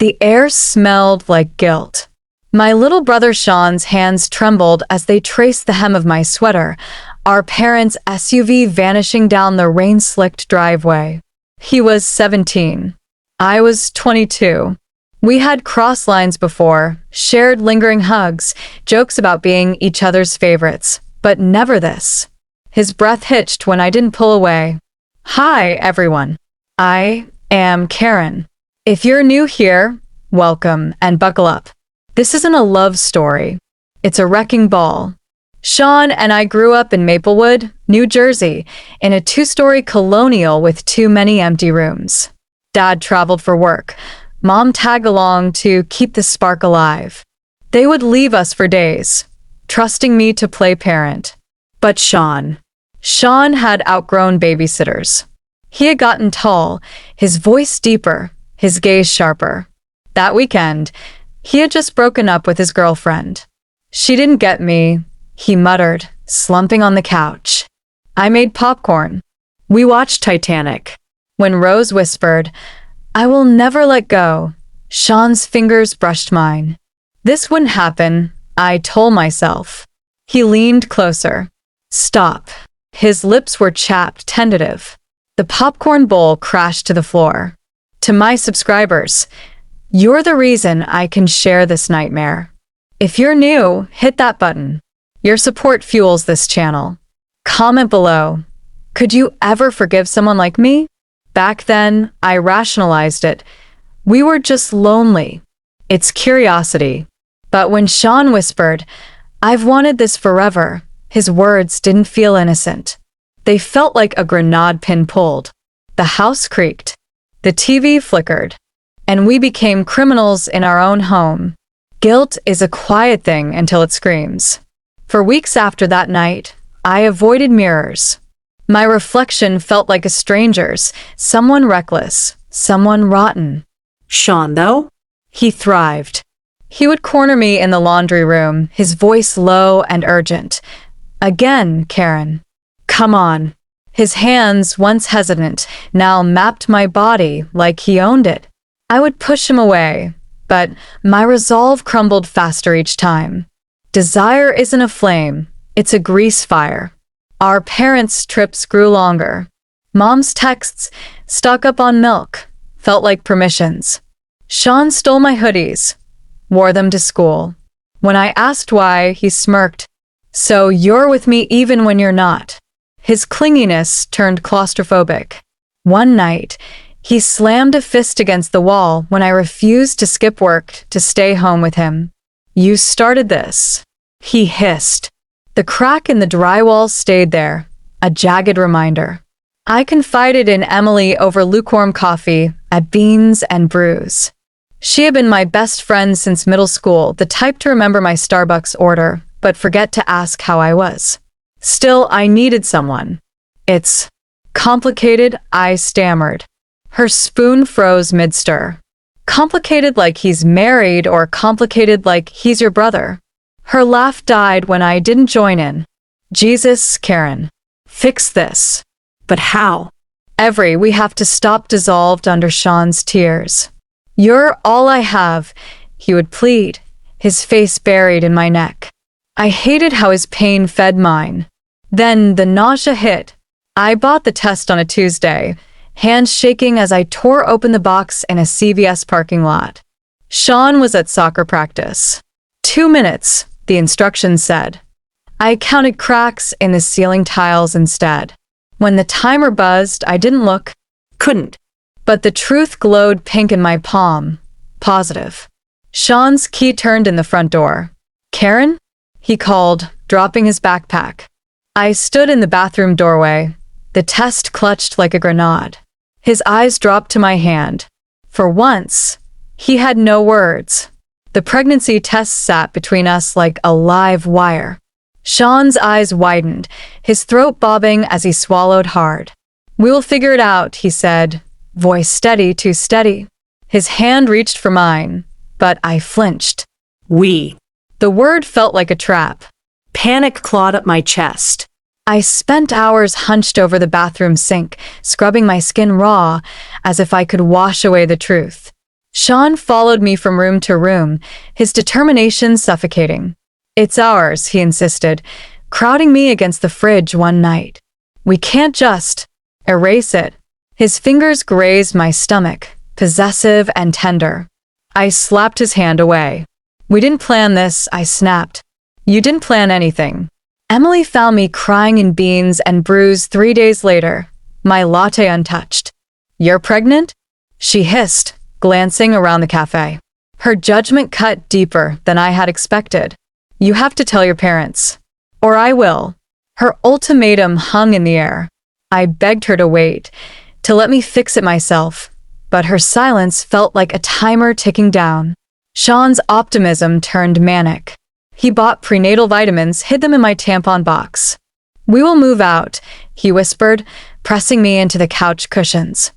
The air smelled like guilt. My little brother Sean's hands trembled as they traced the hem of my sweater, our parents' SUV vanishing down the rain-slicked driveway. He was 17. I was 22. We had crossed lines before, shared lingering hugs, jokes about being each other's favorites, but never this. His breath hitched when I didn't pull away. Hi, everyone. I am Karen. If you're new here, welcome and buckle up. This isn't a love story. It's a wrecking ball. Sean and I grew up in Maplewood, New Jersey, in a two-story colonial with too many empty rooms. Dad traveled for work. Mom tagged along to keep the spark alive. They would leave us for days, trusting me to play parent. But Sean had outgrown babysitters. He had gotten tall, his voice deeper, his gaze sharper. That weekend, he had just broken up with his girlfriend. She didn't get me, he muttered, slumping on the couch. I made popcorn. We watched Titanic. When Rose whispered, "I will never let go," Sean's fingers brushed mine. This wouldn't happen, I told myself. He leaned closer. Stop. His lips were chapped, tentative. The popcorn bowl crashed to the floor. To my subscribers, you're the reason I can share this nightmare. If you're new, hit that button. Your support fuels this channel. Comment below. Could you ever forgive someone like me? Back then, I rationalized it. We were just lonely. It's curiosity. But when Sean whispered, "I've wanted this forever," his words didn't feel innocent. They felt like a grenade pin pulled. The house creaked. The TV flickered. And we became criminals in our own home. Guilt is a quiet thing until it screams. For weeks after that night, I avoided mirrors. My reflection felt like a stranger's, someone reckless, someone rotten. Sean, though? He thrived. He would corner me in the laundry room, his voice low and urgent. Again, Karen. Come on. His hands, once hesitant, now mapped my body like he owned it. I would push him away, but my resolve crumbled faster each time. Desire isn't a flame, it's a grease fire. Our parents' trips grew longer. Mom's texts, stock up on milk, felt like permissions. Sean stole my hoodies, wore them to school. When I asked why, he smirked. So you're with me even when you're not. His clinginess turned claustrophobic. One night, he slammed a fist against the wall when I refused to skip work to stay home with him. You started this, he hissed. The crack in the drywall stayed there, a jagged reminder. I confided in Emily over lukewarm coffee at Beans and Brews. She had been my best friend since middle school, the type to remember my Starbucks order, but forget to ask how I was. Still, I needed someone. It's complicated, I stammered. Her spoon froze mid-stir. Complicated like he's married or complicated like he's your brother? Her laugh died when I didn't join in. Jesus, Karen. Fix this. But how? We have to stop dissolved under Sean's tears. You're all I have, he would plead, his face buried in my neck. I hated how his pain fed mine. Then the nausea hit. I bought the test on a Tuesday, hands shaking as I tore open the box in a CVS parking lot. Sean was at soccer practice. 2 minutes, the instructions said. I counted cracks in the ceiling tiles instead. When the timer buzzed, I didn't look. Couldn't. But the truth glowed pink in my palm. Positive. Sean's key turned in the front door. Karen? He called, dropping his backpack. I stood in the bathroom doorway. The test clutched like a grenade. His eyes dropped to my hand. For once, he had no words. The pregnancy test sat between us like a live wire. Sean's eyes widened, his throat bobbing as he swallowed hard. We will figure it out, he said, voice steady, too steady. His hand reached for mine, but I flinched. We. The word felt like a trap. Panic clawed at my chest. I spent hours hunched over the bathroom sink, scrubbing my skin raw, as if I could wash away the truth. Sean followed me from room to room, his determination suffocating. "It's ours," he insisted, crowding me against the fridge one night. "We can't just erase it." His fingers grazed my stomach, possessive and tender. I slapped his hand away. "We didn't plan this," I snapped. "You didn't plan anything." Emily found me crying in beans and bruised 3 days later, my latte untouched. "You're pregnant?" she hissed, glancing around the cafe. Her judgment cut deeper than I had expected. "You have to tell your parents, or I will." Her ultimatum hung in the air. I begged her to wait, to let me fix it myself, but her silence felt like a timer ticking down. Sean's optimism turned manic. He bought prenatal vitamins, hid them in my tampon box. "We will move out," he whispered, pressing me into the couch cushions.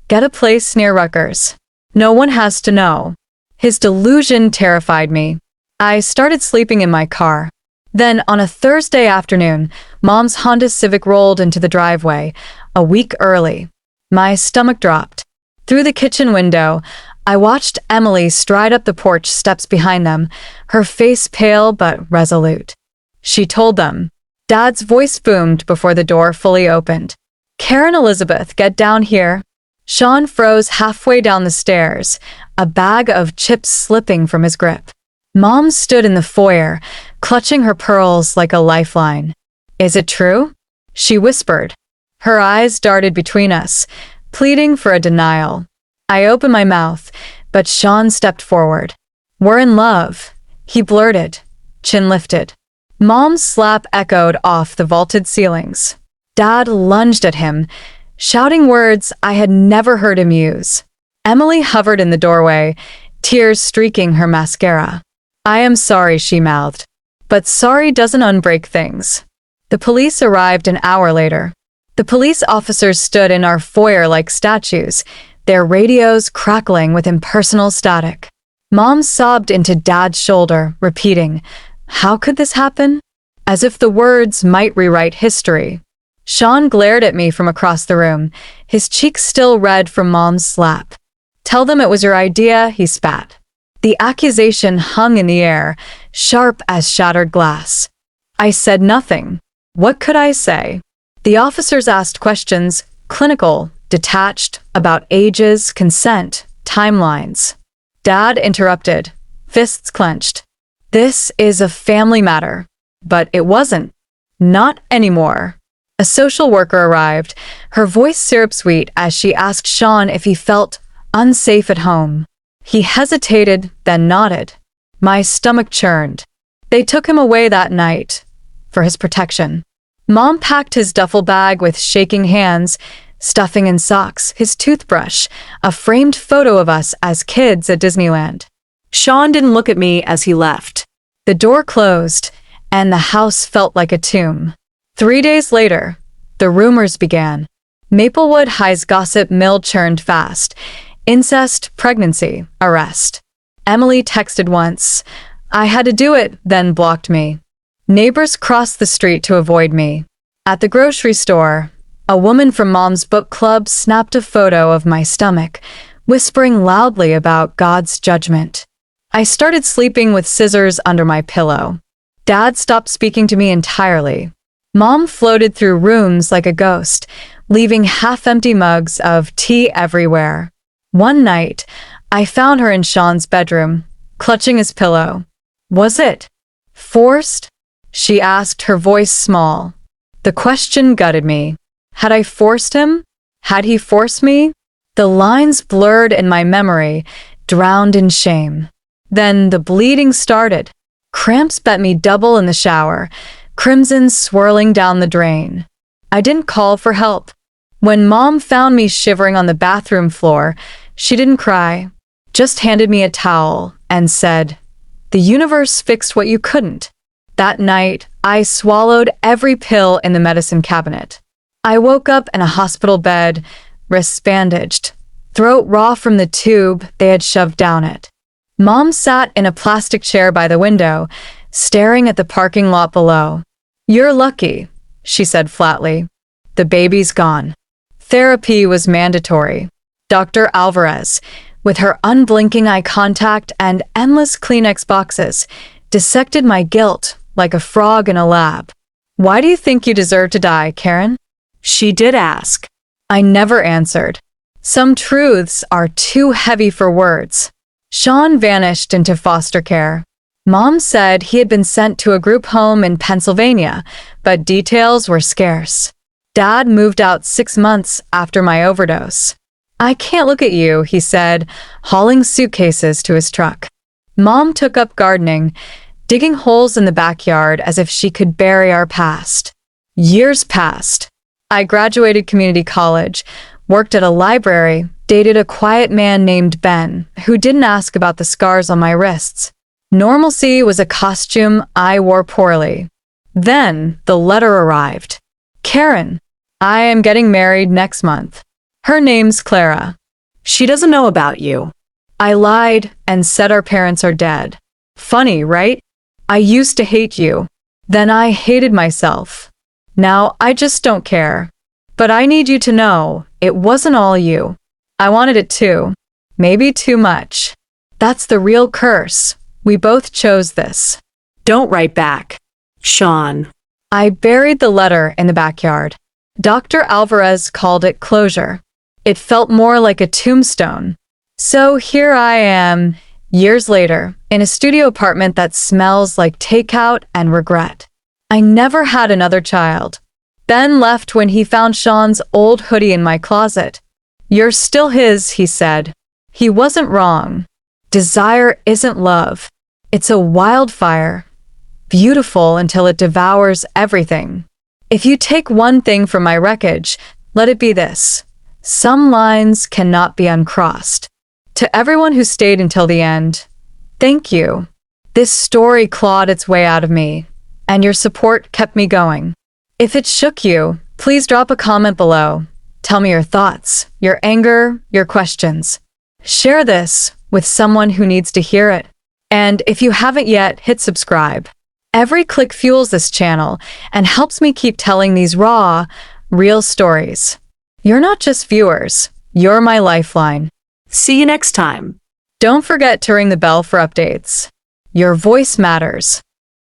"Get a place near Rutgers. No one has to know." His delusion terrified me. I started sleeping in my car. Then, on a Thursday afternoon, Mom's Honda Civic rolled into the driveway, a week early. My stomach dropped. Through the kitchen window, I watched Emily stride up the porch steps behind them, her face pale but resolute. She told them. Dad's voice boomed before the door fully opened. "Karen Elizabeth, get down here." Sean froze halfway down the stairs, a bag of chips slipping from his grip. Mom stood in the foyer, clutching her pearls like a lifeline. "Is it true?" she whispered. Her eyes darted between us, pleading for a denial. I opened my mouth, but Sean stepped forward. "We're in love," he blurted, chin lifted. Mom's slap echoed off the vaulted ceilings. Dad lunged at him, shouting words I had never heard him use. Emily hovered in the doorway, tears streaking her mascara. "I am sorry," she mouthed. "But sorry doesn't unbreak things." The police arrived an hour later. The police officers stood in our foyer like statues, their radios crackling with impersonal static. Mom sobbed into Dad's shoulder, repeating, "How could this happen?" As if the words might rewrite history. Sean glared at me from across the room, his cheeks still red from Mom's slap. "Tell them it was your idea," he spat. The accusation hung in the air, sharp as shattered glass. I said nothing. What could I say? The officers asked questions, clinical, detached, about ages, consent, timelines. Dad interrupted, fists clenched. "This is a family matter." But it wasn't. Not anymore. A social worker arrived, her voice syrup-sweet as she asked Sean if he felt unsafe at home. He hesitated, then nodded. My stomach churned. They took him away that night, for his protection. Mom packed his duffel bag with shaking hands, stuffing in socks, his toothbrush, a framed photo of us as kids at Disneyland. Sean didn't look at me as he left. The door closed, and the house felt like a tomb. 3 days later, the rumors began. Maplewood High's gossip mill churned fast. Incest, pregnancy, arrest. Emily texted once. I had to do it, then blocked me. Neighbors crossed the street to avoid me. At the grocery store, a woman from Mom's book club snapped a photo of my stomach, whispering loudly about God's judgment. I started sleeping with scissors under my pillow. Dad stopped speaking to me entirely. Mom floated through rooms like a ghost, leaving half-empty mugs of tea everywhere. One night, I found her in Sean's bedroom, clutching his pillow. Was it forced? She asked, her voice small. The question gutted me. Had I forced him? Had he forced me? The lines blurred in my memory, drowned in shame. Then the bleeding started. Cramps bet me double in the shower, crimson swirling down the drain. I didn't call for help. When Mom found me shivering on the bathroom floor, she didn't cry, just handed me a towel and said, "The universe fixed what you couldn't." That night, I swallowed every pill in the medicine cabinet. I woke up in a hospital bed, wrists bandaged, throat raw from the tube they had shoved down it. Mom sat in a plastic chair by the window, staring at the parking lot below. "You're lucky," she said flatly. "The baby's gone." Therapy was mandatory. Dr. Alvarez, with her unblinking eye contact and endless Kleenex boxes, dissected my guilt like a frog in a lab. Why do you think you deserve to die, Karen? She did ask. I never answered. Some truths are too heavy for words. Sean vanished into foster care. Mom said he had been sent to a group home in Pennsylvania, but details were scarce. Dad moved out 6 months after my overdose. I can't look at you, he said, hauling suitcases to his truck. Mom took up gardening, digging holes in the backyard as if she could bury our past. Years passed. I graduated community college, worked at a library, dated a quiet man named Ben, who didn't ask about the scars on my wrists. Normalcy was a costume I wore poorly. Then the letter arrived. Karen, I am getting married next month. Her name's Clara. She doesn't know about you. I lied and said our parents are dead. Funny, right? I used to hate you. Then I hated myself. Now I just don't care. But I need you to know, it wasn't all you. I wanted it too. Maybe too much. That's the real curse. We both chose this. Don't write back. Sean. I buried the letter in the backyard. Dr. Alvarez called it closure. It felt more like a tombstone. So here I am, years later, in a studio apartment that smells like takeout and regret. I never had another child. Ben left when he found Sean's old hoodie in my closet. You're still his, he said. He wasn't wrong. Desire isn't love. It's a wildfire, beautiful until it devours everything. If you take one thing from my wreckage, let it be this. Some lines cannot be uncrossed. To everyone who stayed until the end, thank you. This story clawed its way out of me, and your support kept me going. If it shook you, please drop a comment below. Tell me your thoughts, your anger, your questions. Share this with someone who needs to hear it. And if you haven't yet, hit subscribe. Every click fuels this channel and helps me keep telling these raw, real stories. You're not just viewers, you're my lifeline. See you next time. Don't forget to ring the bell for updates. Your voice matters.